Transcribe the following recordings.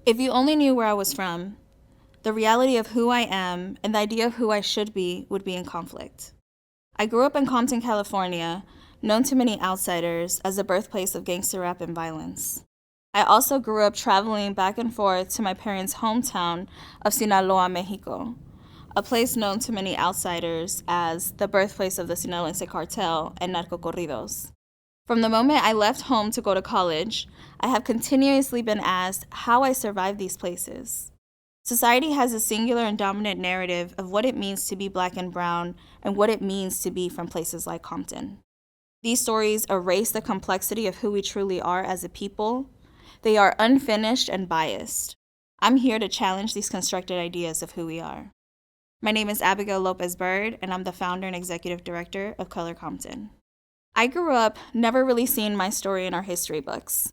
If you only knew where I was from, the reality of who I am and the idea of who I should be would be in conflict. I grew up in Compton, California, known to many outsiders as the birthplace of gangster rap and violence. I also grew up traveling back and forth to my parents' hometown of Sinaloa, Mexico, a place known to many outsiders as the birthplace of the Sinaloense cartel and narcocorridos. From the moment I left home to go to college, I have continuously been asked how I survived these places. Society has a singular and dominant narrative of what it means to be Black and brown and what it means to be from places like Compton. These stories erase the complexity of who we truly are as a people. They are unfinished and biased. I'm here to challenge these constructed ideas of who we are. My name is Abigail Lopez-Byrd, and I'm the founder and executive director of Color Compton. I grew up never really seeing my story in our history books.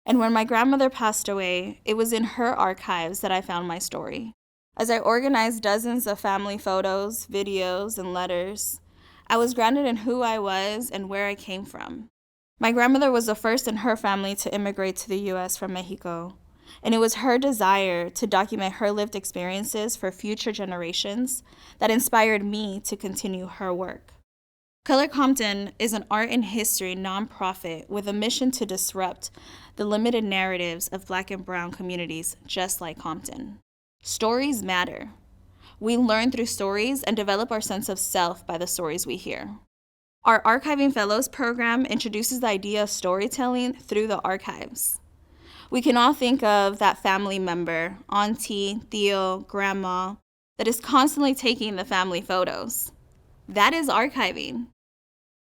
And when my grandmother passed away, it was in her archives that I found my story. As I organized dozens of family photos, videos, and letters, I was grounded in who I was and where I came from. My grandmother was the first in her family to immigrate to the U.S. from Mexico, and it was her desire to document her lived experiences for future generations that inspired me to continue her work. Color Compton is an art and history nonprofit with a mission to disrupt the limited narratives of Black and brown communities just like Compton. Stories matter. We learn through stories and develop our sense of self by the stories we hear. Our Archiving Fellows program introduces the idea of storytelling through the archives. We can all think of that family member, auntie, tío, grandma, that is constantly taking the family photos. That is archiving.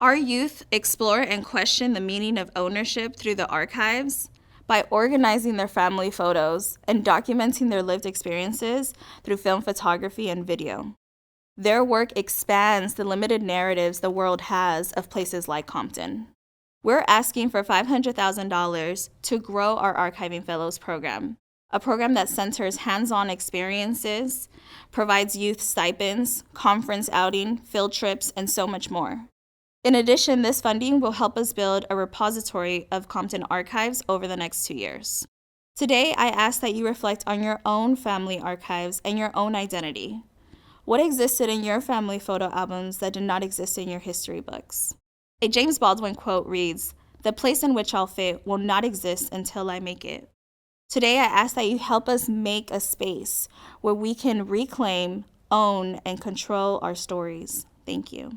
Our youth explore and question the meaning of ownership through the archives by organizing their family photos and documenting their lived experiences through film photography and video. Their work expands the limited narratives the world has of places like Compton. We're asking for $500,000 to grow our Archiving Fellows program, a program that centers hands-on experiences, provides youth stipends, conference outing, field trips, and so much more. In addition, this funding will help us build a repository of Compton archives over the next 2 years. Today, I ask that you reflect on your own family archives and your own identity. What existed in your family photo albums that did not exist in your history books? A James Baldwin quote reads, "The place in which I'll fit will not exist until I make it." Today, I ask that you help us make a space where we can reclaim, own, and control our stories. Thank you.